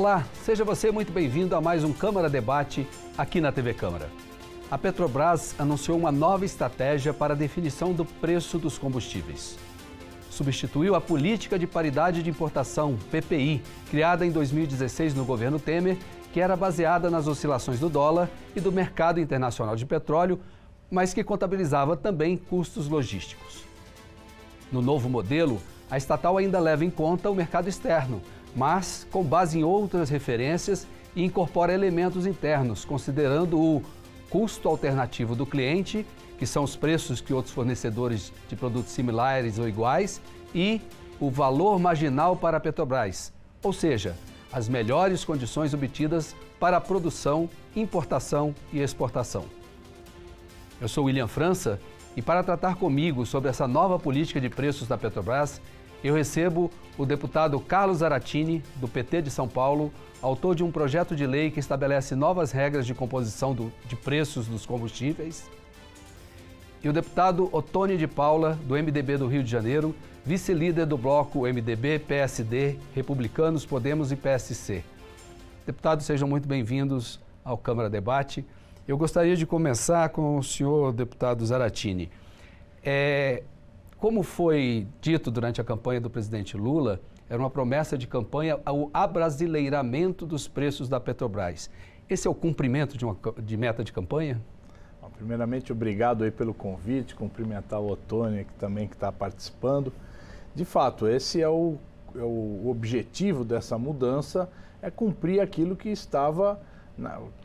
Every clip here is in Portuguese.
Olá, seja você muito bem-vindo a mais um Câmara Debate aqui na TV Câmara. A Petrobras anunciou uma nova estratégia para a definição do preço dos combustíveis. Substituiu a Política de Paridade de Importação, PPI, criada em 2016 no governo Temer, que era baseada nas oscilações do dólar e do mercado internacional de petróleo, mas que contabilizava também custos logísticos. No novo modelo, a estatal ainda leva em conta o mercado externo, mas com base em outras referências e incorpora elementos internos, considerando o custo alternativo do cliente, que são os preços que outros fornecedores de produtos similares ou iguais, e o valor marginal para a Petrobras, ou seja, as melhores condições obtidas para a produção, importação e exportação. Eu sou William França e para tratar comigo sobre essa nova política de preços da Petrobras, eu recebo o deputado Carlos Zaratini, do PT de São Paulo, autor de um projeto de lei que estabelece novas regras de composição de preços dos combustíveis, e o deputado Ottoni de Paula, do MDB do Rio de Janeiro, vice-líder do bloco MDB, PSD, Republicanos, Podemos e PSC. Deputados, sejam muito bem-vindos ao Câmara Debate. Eu gostaria de começar com o senhor deputado Zaratini. Como foi dito durante a campanha do presidente Lula, era uma promessa de campanha ao abrasileiramento dos preços da Petrobras. Esse é o cumprimento de meta de campanha? Primeiramente, obrigado aí pelo convite, cumprimentar o Ottoni que também está participando. De fato, esse é o objetivo dessa mudança, é cumprir aquilo que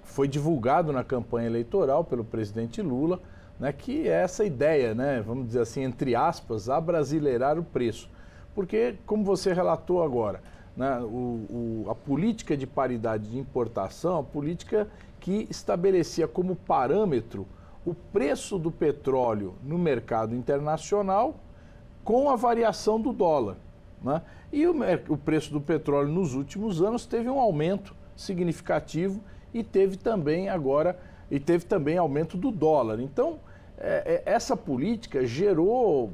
foi divulgado na campanha eleitoral pelo presidente Lula, né, que é essa ideia, né, vamos dizer assim, entre aspas, abrasileirar o preço. Porque, como você relatou agora, né, a política de paridade de importação, a política que estabelecia como parâmetro o preço do petróleo no mercado internacional com a variação do dólar, né? E o preço do petróleo nos últimos anos teve um aumento significativo e teve também aumento do dólar. Então, essa política gerou,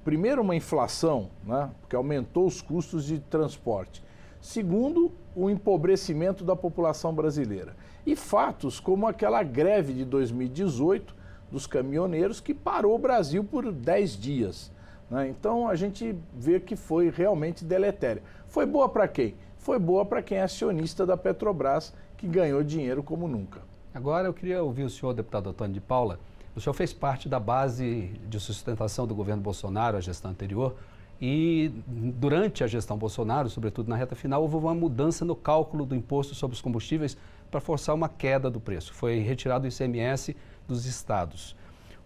primeiro, uma inflação, né? Porque aumentou os custos de transporte. Segundo, o empobrecimento da população brasileira. E fatos como aquela greve de 2018 dos caminhoneiros que parou o Brasil por 10 dias. Né? Então a gente vê que foi realmente deletéria. Foi boa para quem? Foi boa para quem é acionista da Petrobras, que ganhou dinheiro como nunca. Agora eu queria ouvir o senhor, deputado Ottoni de Paula. O senhor fez parte da base de sustentação do governo Bolsonaro, a gestão anterior, e durante a gestão Bolsonaro, sobretudo na reta final, houve uma mudança no cálculo do imposto sobre os combustíveis para forçar uma queda do preço. Foi retirado o ICMS dos estados.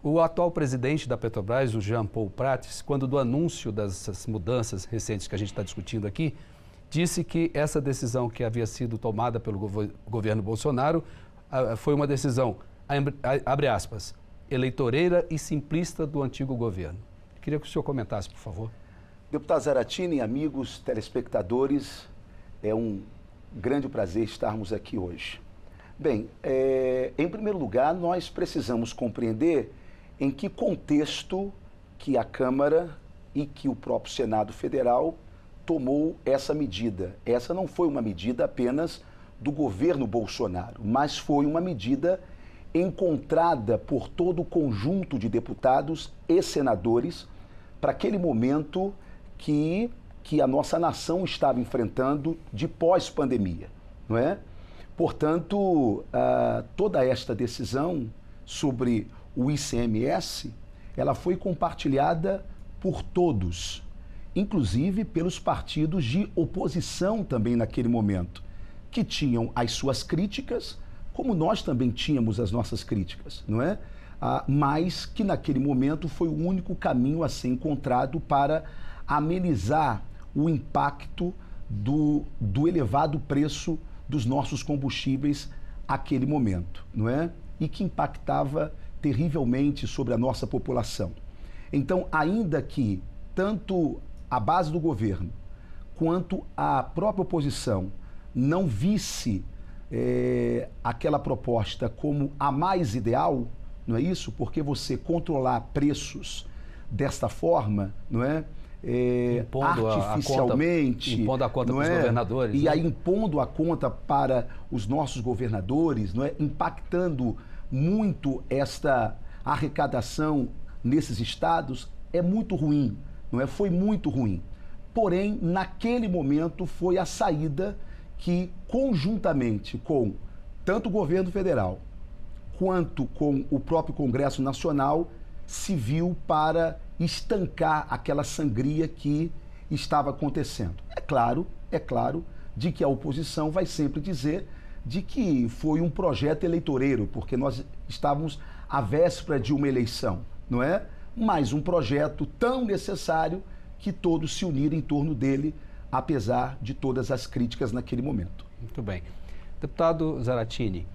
O atual presidente da Petrobras, o Jean Paul Prates, quando do anúncio dessas mudanças recentes que a gente está discutindo aqui, disse que essa decisão que havia sido tomada pelo governo Bolsonaro foi uma decisão, abre aspas, eleitoreira e simplista do antigo governo. Queria que o senhor comentasse, por favor. Deputado Zaratini, amigos telespectadores, é um grande prazer estarmos aqui hoje. Bem, em primeiro lugar, nós precisamos compreender em que contexto que a Câmara e que o próprio Senado Federal tomou essa medida. Essa não foi uma medida apenas do governo Bolsonaro, mas foi uma medida encontrada por todo o conjunto de deputados e senadores para aquele momento que a nossa nação estava enfrentando de pós-pandemia, não é? Portanto, toda esta decisão sobre o ICMS, ela foi compartilhada por todos, inclusive pelos partidos de oposição também naquele momento, que tinham as suas críticas, como nós também tínhamos as nossas críticas, não é? Mas que naquele momento foi o único caminho a ser encontrado para amenizar o impacto do elevado preço dos nossos combustíveis àquele momento, não é? E que impactava terrivelmente sobre a nossa população. Então, ainda que tanto a base do governo quanto a própria oposição não visse aquela proposta como a mais ideal, não é isso? Porque você controlar preços desta forma, não é? Impondo artificialmente, impondo a conta não para os é? governadores. E né? aí impondo a conta para os nossos governadores, não é? Impactando muito esta arrecadação nesses estados, é muito ruim, não é? Foi muito ruim. Porém, naquele momento foi a saída que, conjuntamente com tanto o governo federal quanto com o próprio Congresso Nacional, se viu para estancar aquela sangria que estava acontecendo. É claro, de que a oposição vai sempre dizer de que foi um projeto eleitoreiro, porque nós estávamos à véspera de uma eleição, não é? Mas um projeto tão necessário que todos se uniram em torno dele, apesar de todas as críticas naquele momento. Muito bem. Deputado Zaratini,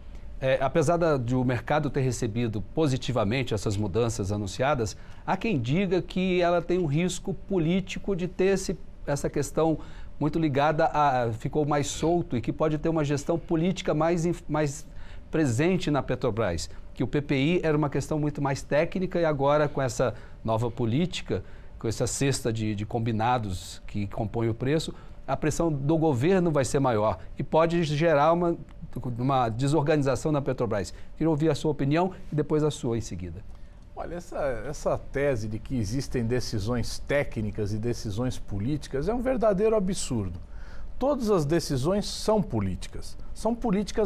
apesar de o mercado ter recebido positivamente essas mudanças anunciadas, há quem diga que ela tem um risco político de ter essa questão muito ligada ficou mais solto e que pode ter uma gestão política mais presente na Petrobras, que o PPI era uma questão muito mais técnica e agora com essa nova política, com essa cesta de combinados que compõem o preço, a pressão do governo vai ser maior e pode gerar uma desorganização na Petrobras. Queria ouvir a sua opinião e depois a sua em seguida. Olha, essa tese de que existem decisões técnicas e decisões políticas é um verdadeiro absurdo. Todas as decisões são políticas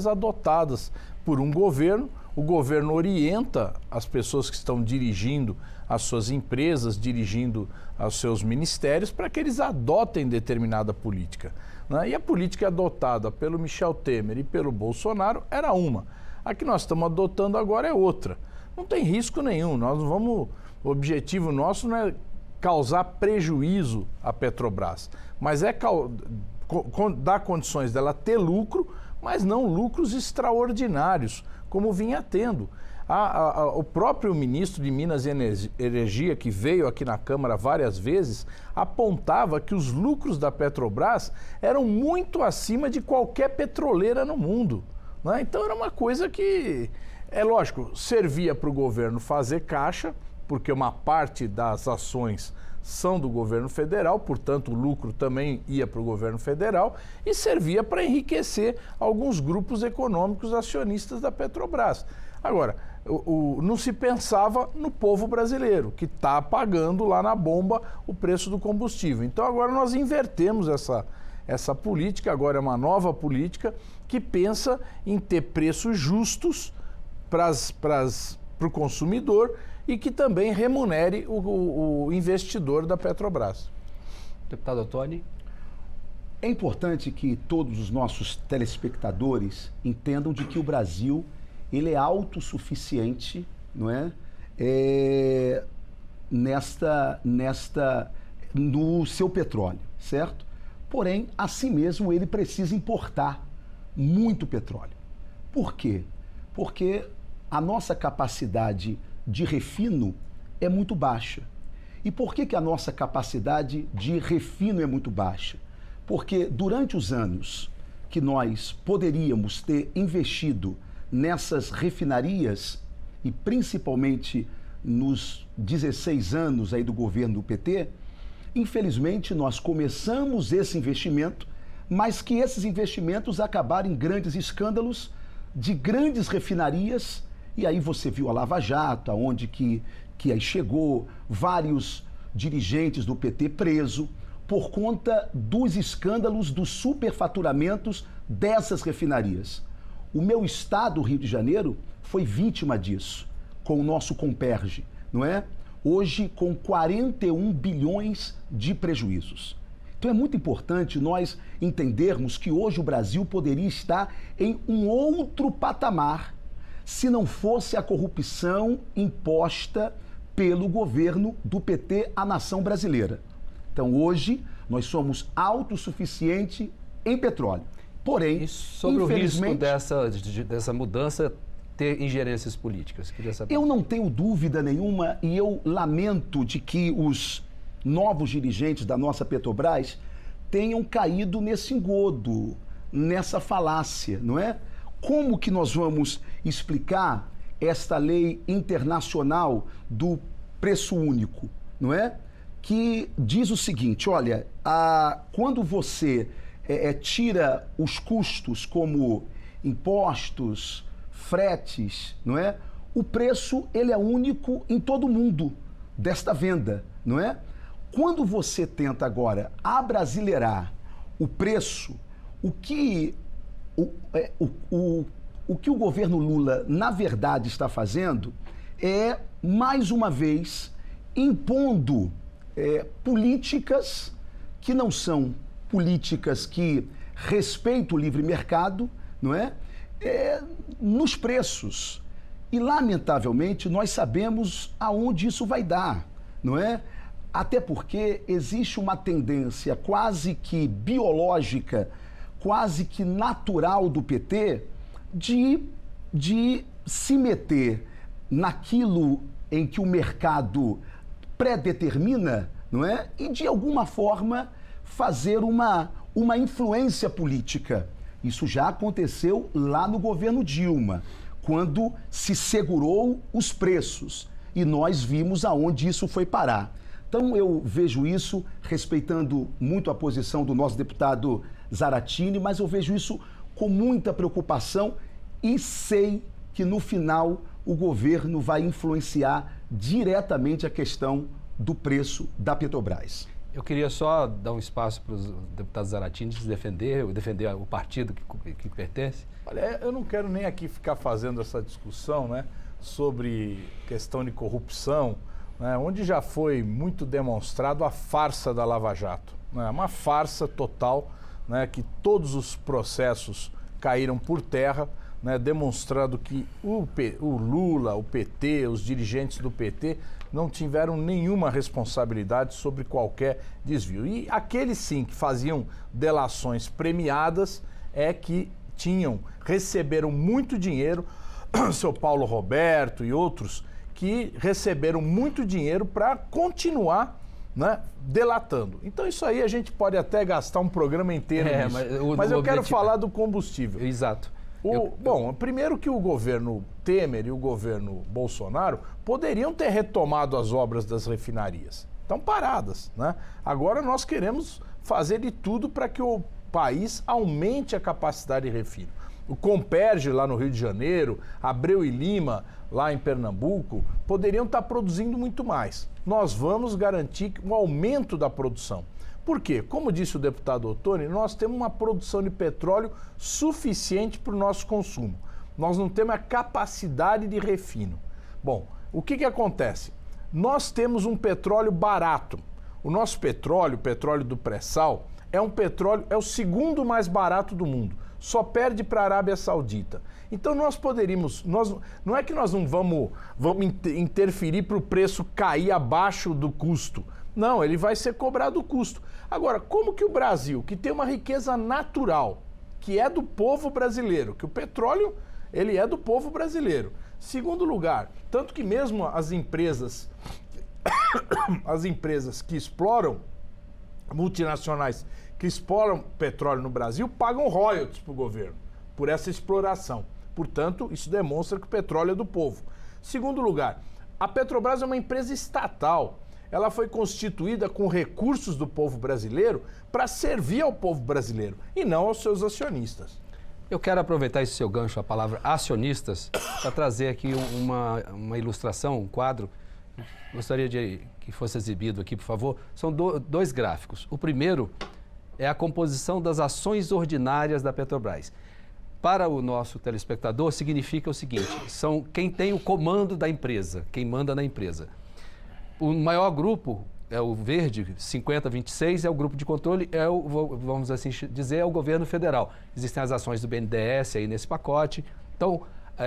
adotadas por um governo. O governo orienta as pessoas que estão dirigindo as suas empresas, dirigindo os seus ministérios, para que eles adotem determinada política, né? E a política adotada pelo Michel Temer e pelo Bolsonaro era uma. A que nós estamos adotando agora é outra. Não tem risco nenhum. O objetivo nosso não é causar prejuízo à Petrobras, mas é dar condições dela ter lucro, mas não lucros extraordinários, como vinha tendo. O próprio ministro de Minas e Energia, que veio aqui na Câmara várias vezes, apontava que os lucros da Petrobras eram muito acima de qualquer petroleira no mundo, né? Então era uma coisa que, é lógico, servia para o governo fazer caixa, porque uma parte das ações são do governo federal, portanto o lucro também ia para o governo federal e servia para enriquecer alguns grupos econômicos acionistas da Petrobras. Agora, não se pensava no povo brasileiro, que está pagando lá na bomba o preço do combustível. Então agora nós invertemos essa política, agora é uma nova política que pensa em ter preços justos para o consumidor e que também remunere o investidor da Petrobras. Deputado Ottoni. É importante que todos os nossos telespectadores entendam de que o Brasil ele é autossuficiente, não é? No seu petróleo, certo? Porém, assim mesmo, ele precisa importar muito petróleo. Por quê? Porque a nossa capacidade de refino é muito baixa. E por que a nossa capacidade de refino é muito baixa? Porque durante os anos que nós poderíamos ter investido nessas refinarias, e principalmente nos 16 anos aí do governo do PT, infelizmente nós começamos esse investimento, mas que esses investimentos acabaram em grandes escândalos de grandes refinarias. E aí você viu a Lava Jato, aonde que aí chegou, vários dirigentes do PT presos por conta dos escândalos dos superfaturamentos dessas refinarias. O meu estado, o Rio de Janeiro, foi vítima disso, com o nosso Comperj, não é? Hoje com 41 bilhões de prejuízos. Então é muito importante nós entendermos que hoje o Brasil poderia estar em um outro patamar se não fosse a corrupção imposta pelo governo do PT à nação brasileira. Então hoje nós somos autossuficientes em petróleo. Porém, e sobre o risco dessa mudança ter ingerências políticas? Queria saber. Eu não tenho dúvida nenhuma e eu lamento de que os novos dirigentes da nossa Petrobras tenham caído nesse engodo, nessa falácia, não é? Como que nós vamos explicar esta lei internacional do preço único, não é? que diz o seguinte, olha, quando você tira os custos como impostos, fretes, não é? O preço, ele é único em todo o mundo desta venda, não é? Quando você tenta agora abrasileirar o preço, o que o governo Lula, na verdade, está fazendo é, mais uma vez, impondo políticas que não são políticas que respeitam o livre mercado, não é? Nos preços. E, lamentavelmente, nós sabemos aonde isso vai dar, não é? Até porque existe uma tendência quase que biológica, quase que natural do PT de se meter naquilo em que o mercado predetermina, não é? E, de alguma forma, fazer uma influência política. Isso já aconteceu lá no governo Dilma, quando se segurou os preços. E nós vimos aonde isso foi parar. Então, eu vejo isso, respeitando muito a posição do nosso deputado Zaratini, mas eu vejo isso com muita preocupação e sei que, no final, o governo vai influenciar diretamente a questão do preço da Petrobras. Eu queria só dar um espaço para os deputados Zaratini defender o partido que pertence. Olha, eu não quero nem aqui ficar fazendo essa discussão, né, sobre questão de corrupção, né, onde já foi muito demonstrado a farsa da Lava Jato. Né, uma farsa total, né, que todos os processos caíram por terra, né, demonstrando que o Lula, o PT, os dirigentes do PT não tiveram nenhuma responsabilidade sobre qualquer desvio. E aqueles sim que faziam delações premiadas que receberam muito dinheiro, seu Paulo Roberto e outros, que receberam muito dinheiro para continuar, né, delatando. Então isso aí a gente pode até gastar um programa inteiro nisso. Mas eu quero falar do combustível. Exato. Bom, primeiro que o governo Temer e o governo Bolsonaro poderiam ter retomado as obras das refinarias. Estão paradas, né? Agora nós queremos fazer de tudo para que o país aumente a capacidade de refino. O Comperj lá no Rio de Janeiro, Abreu e Lima lá em Pernambuco, poderiam estar produzindo muito mais. Nós vamos garantir um aumento da produção. Por quê? Como disse o deputado Ottoni, nós temos uma produção de petróleo suficiente para o nosso consumo. Nós não temos a capacidade de refino. Bom, o que acontece? Nós temos um petróleo barato. O nosso petróleo, o petróleo do pré-sal, é o segundo mais barato do mundo. Só perde para a Arábia Saudita. Então nós poderíamos, não é que nós não vamos interferir para o preço cair abaixo do custo. Não, ele vai ser cobrado o custo. Agora, como que o Brasil, que tem uma riqueza natural, que é do povo brasileiro, que o petróleo, ele é do povo brasileiro. Segundo lugar, tanto que mesmo as empresas que exploram, multinacionais que exploram petróleo no Brasil, pagam royalties para o governo por essa exploração. Portanto, isso demonstra que o petróleo é do povo. Segundo lugar, a Petrobras é uma empresa estatal. Ela foi constituída com recursos do povo brasileiro para servir ao povo brasileiro e não aos seus acionistas. Eu quero aproveitar esse seu gancho, a palavra acionistas, para trazer aqui uma ilustração, um quadro. Gostaria que fosse exibido aqui, por favor. São dois gráficos. O primeiro é a composição das ações ordinárias da Petrobras. Para o nosso telespectador, significa o seguinte: são quem tem o comando da empresa, quem manda na empresa. O maior grupo é o verde, 50-26, é o grupo de controle, vamos assim dizer, é o governo federal. Existem as ações do BNDES aí nesse pacote. Então,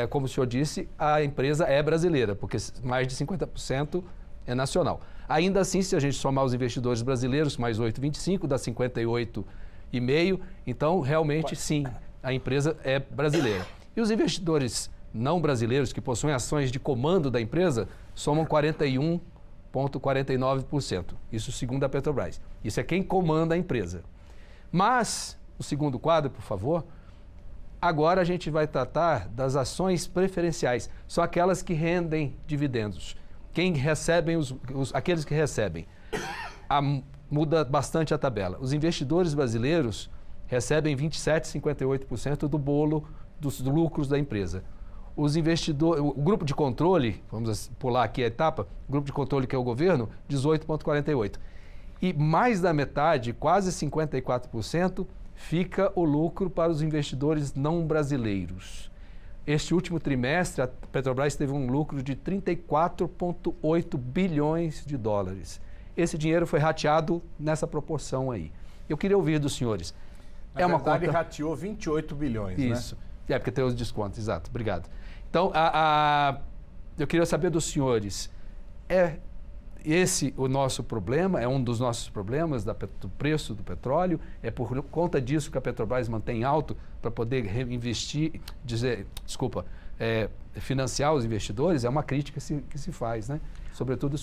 como o senhor disse, a empresa é brasileira, porque mais de 50% é nacional. Ainda assim, se a gente somar os investidores brasileiros, mais 8,25, dá 58,5. Então, realmente, sim, a empresa é brasileira. E os investidores não brasileiros, que possuem ações de comando da empresa, somam 41,49%. Isso segundo a Petrobras. Isso é quem comanda a empresa. Mas, o segundo quadro, por favor, agora a gente vai tratar das ações preferenciais. São aquelas que rendem dividendos. Quem recebem aqueles que recebem muda bastante a tabela. Os investidores brasileiros recebem 27,58% do bolo dos lucros da empresa. Os investidores, o grupo de controle, vamos pular aqui a etapa, o grupo de controle que é o governo, 18,48%. E mais da metade, quase 54%, fica o lucro para os investidores não brasileiros. Este último trimestre, a Petrobras teve um lucro de 34,8 bilhões de dólares. Esse dinheiro foi rateado nessa proporção aí. Eu queria ouvir dos senhores. Na verdade, rateou 28 bilhões, Isso. né? Porque tem os descontos, exato. Obrigado. Então, eu queria saber dos senhores, é esse o nosso problema, é um dos nossos problemas do preço do petróleo? É por conta disso que a Petrobras mantém alto para poder reinvestir, financiar os investidores? É uma crítica que se faz, né? Sobretudo...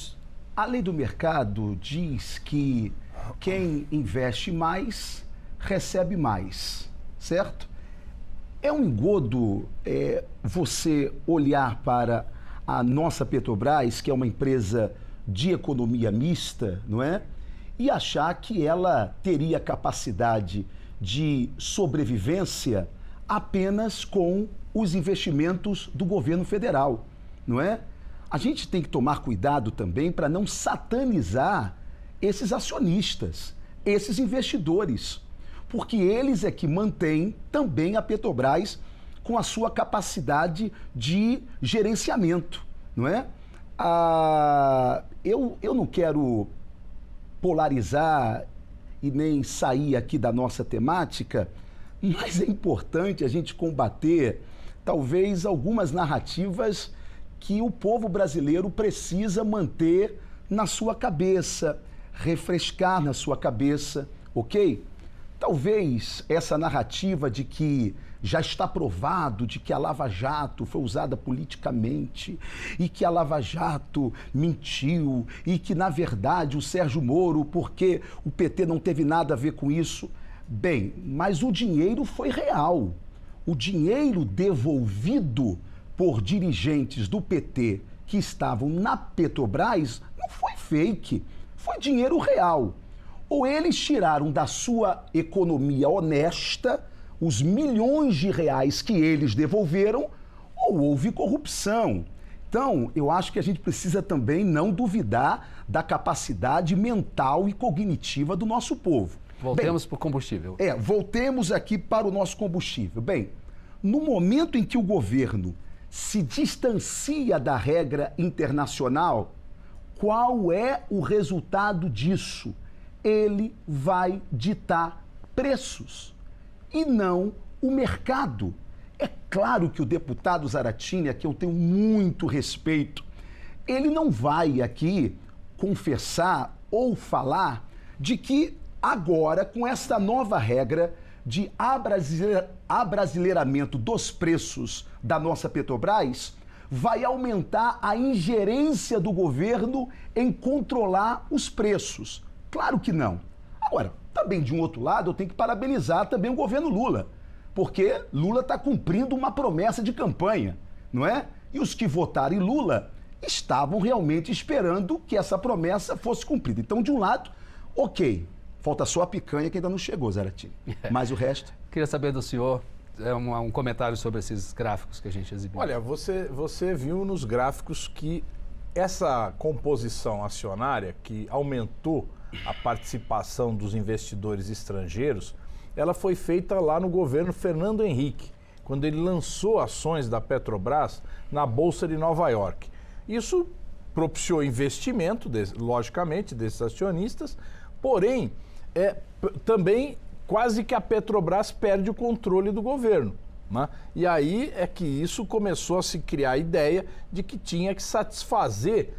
A lei do mercado diz que quem investe mais recebe mais, certo? É um engodo você olhar para a nossa Petrobras, que é uma empresa de economia mista, não é? E achar que ela teria capacidade de sobrevivência apenas com os investimentos do governo federal, não é? A gente tem que tomar cuidado também para não satanizar esses acionistas, esses investidores, porque eles é que mantêm também a Petrobras com a sua capacidade de gerenciamento, não é? Eu não quero polarizar e nem sair aqui da nossa temática, mas é importante a gente combater talvez algumas narrativas que o povo brasileiro precisa manter na sua cabeça, refrescar na sua cabeça, ok? Talvez essa narrativa de que já está provado de que a Lava Jato foi usada politicamente e que a Lava Jato mentiu e que, na verdade, o Sérgio Moro, porque o PT não teve nada a ver com isso. Bem, mas o dinheiro foi real. O dinheiro devolvido por dirigentes do PT que estavam na Petrobras não foi fake, foi dinheiro real. Ou eles tiraram da sua economia honesta os milhões de reais que eles devolveram, ou houve corrupção. Então, eu acho que a gente precisa também não duvidar da capacidade mental e cognitiva do nosso povo. Voltemos para o combustível. Voltemos aqui para o nosso combustível. Bem, no momento em que o governo se distancia da regra internacional, qual é o resultado disso? Ele vai ditar preços e não o mercado. É claro que o deputado Zaratini, a quem eu tenho muito respeito, ele não vai aqui confessar ou falar de que agora, com esta nova regra de abrasileiramento dos preços da nossa Petrobras, vai aumentar a ingerência do governo em controlar os preços. Claro que não. Agora, também de um outro lado, eu tenho que parabenizar também o governo Lula, porque Lula está cumprindo uma promessa de campanha, não é? E os que votaram em Lula estavam realmente esperando que essa promessa fosse cumprida. Então, de um lado, ok, falta só a picanha que ainda não chegou, Zaratini. Mas o resto... Queria saber do senhor um comentário sobre esses gráficos que a gente exibiu. Olha, você viu nos gráficos que essa composição acionária, que aumentou a participação dos investidores estrangeiros, ela foi feita lá no governo Fernando Henrique, quando ele lançou ações da Petrobras na Bolsa de Nova York. Isso propiciou investimento, logicamente, desses acionistas, porém, também quase que a Petrobras perde o controle do governo, né? E aí é que isso começou a se criar a ideia de que tinha que satisfazer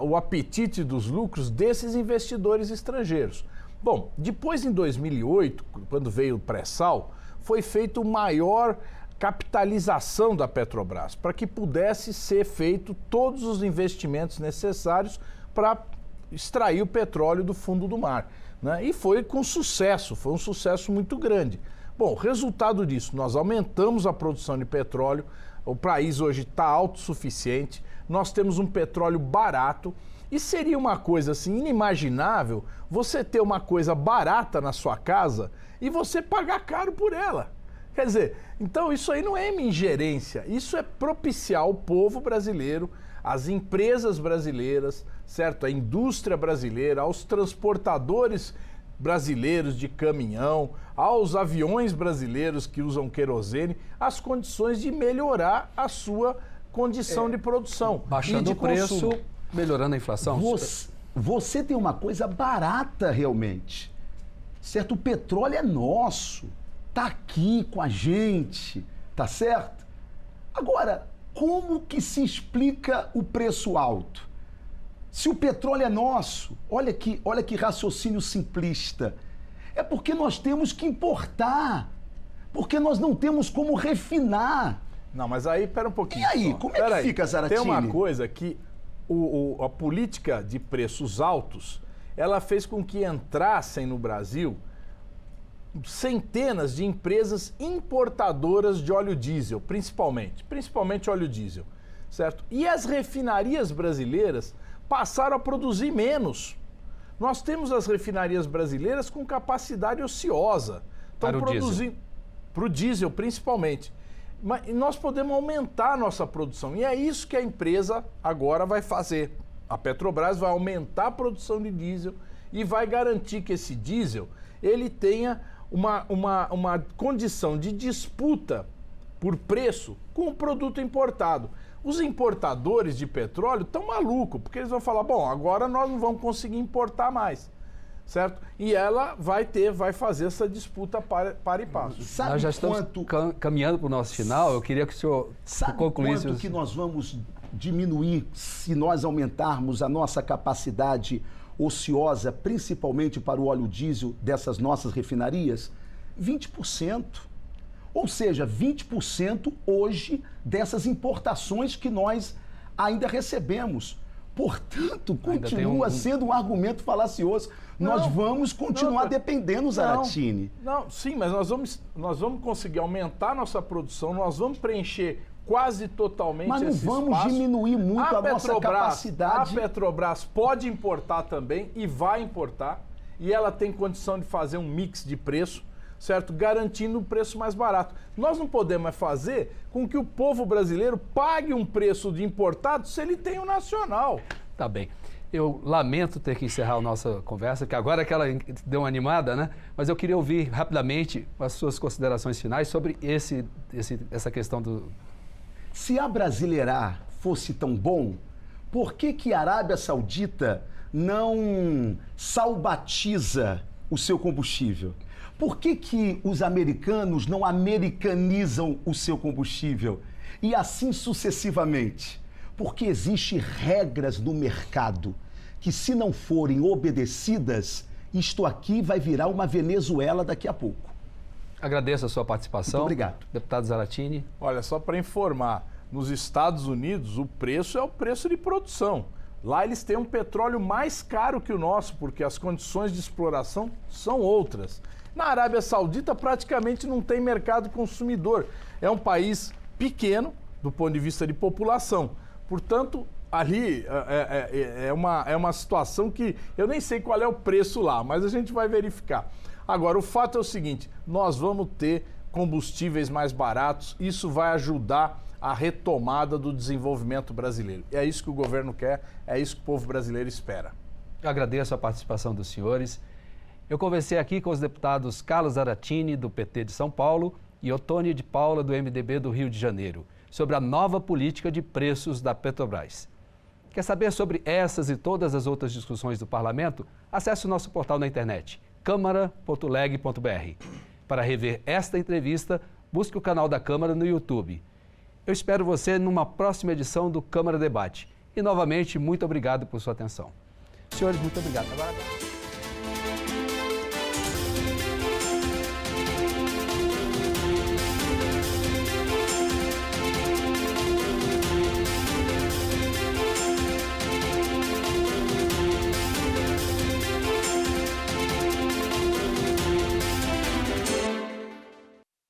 o apetite dos lucros desses investidores estrangeiros. Bom, depois em 2008, quando veio o pré-sal, foi feita uma maior capitalização da Petrobras, para que pudesse ser feito todos os investimentos necessários para extrair o petróleo do fundo do mar, né? E foi com sucesso, foi um sucesso muito grande. Bom, resultado disso, nós aumentamos a produção de petróleo, O país hoje está autossuficiente, nós temos um petróleo barato e seria uma coisa assim inimaginável você ter uma coisa barata na sua casa e você pagar caro por ela. Quer dizer, então isso aí não é minha ingerência, isso é propiciar ao povo brasileiro, às empresas brasileiras, certo? A indústria brasileira, aos transportadores brasileiros de caminhão, aos aviões brasileiros que usam querosene, as condições de melhorar a sua condição de produção. Baixando e o preço, melhorando a inflação. Você tem uma coisa barata realmente, certo? O petróleo é nosso, tá aqui com a gente, tá certo? Agora, como que se explica o preço alto? Se o petróleo é nosso, olha que raciocínio simplista. É porque nós temos que importar, porque nós não temos como refinar. Não, mas aí, pera um pouquinho. E aí, só. como é que fica, Zaratini? Tem uma coisa que a política de preços altos, ela fez com que entrassem no Brasil centenas de empresas importadoras de óleo diesel, principalmente óleo diesel, certo? E as refinarias brasileiras passaram a produzir menos. Nós temos as refinarias brasileiras com capacidade ociosa. Estão produzindo para o diesel, principalmente. Mas nós podemos aumentar a nossa produção. E é isso que a empresa agora vai fazer. A Petrobras vai aumentar a produção de diesel e vai garantir que esse diesel ele tenha uma condição de disputa por preço com o produto importado. Os importadores de petróleo estão malucos, porque eles vão falar, bom, agora nós não vamos conseguir importar mais, certo? E ela vai fazer essa disputa para e passo. Sabe nós já estamos caminhando para o nosso final, eu queria que o senhor concluísse. Sabe quanto que nós vamos diminuir se nós aumentarmos a nossa capacidade ociosa, principalmente para o óleo diesel dessas nossas refinarias? 20%. Ou seja, 20% hoje dessas importações que nós ainda recebemos. Portanto, continua sendo um argumento falacioso. Nós vamos continuar dependendo, Zaratini. Sim, mas nós vamos conseguir aumentar nossa produção, nós vamos preencher quase totalmente esse espaço. Mas não vamos diminuir muito a nossa capacidade. A Petrobras pode importar também e vai importar. E ela tem condição de fazer um mix de preço, certo? Garantindo um preço mais barato. Nós não podemos fazer com que o povo brasileiro pague um preço de importado se ele tem o nacional. Tá bem. Eu lamento ter que encerrar a nossa conversa, que agora que ela deu uma animada, né? Mas eu queria ouvir rapidamente as suas considerações finais sobre essa questão do... Se abrasileirar fosse tão bom, por que a Arábia Saudita não salbatiza o seu combustível? Por que os americanos não americanizam o seu combustível? E assim sucessivamente. Porque existem regras no mercado que, se não forem obedecidas, isto aqui vai virar uma Venezuela daqui a pouco. Agradeço a sua participação. Muito obrigado. Deputado Zaratini. Olha, só para informar, nos Estados Unidos o preço é o preço de produção. Lá eles têm um petróleo mais caro que o nosso, porque as condições de exploração são outras. Na Arábia Saudita praticamente não tem mercado consumidor. É um país pequeno do ponto de vista de população. Portanto, ali é uma situação que eu nem sei qual é o preço lá, mas a gente vai verificar. Agora, o fato é o seguinte, nós vamos ter combustíveis mais baratos, isso vai ajudar a retomada do desenvolvimento brasileiro. É isso que o governo quer, é isso que o povo brasileiro espera. Eu agradeço a participação dos senhores. Eu conversei aqui com os deputados Carlos Zaratini, do PT de São Paulo, e Otônio de Paula, do MDB do Rio de Janeiro, sobre a nova política de preços da Petrobras. Quer saber sobre essas e todas as outras discussões do Parlamento? Acesse o nosso portal na internet, câmara.leg.br. Para rever esta entrevista, busque o canal da Câmara no YouTube. Eu espero você numa próxima edição do Câmara Debate. E, novamente, muito obrigado por sua atenção. Senhores, muito obrigado.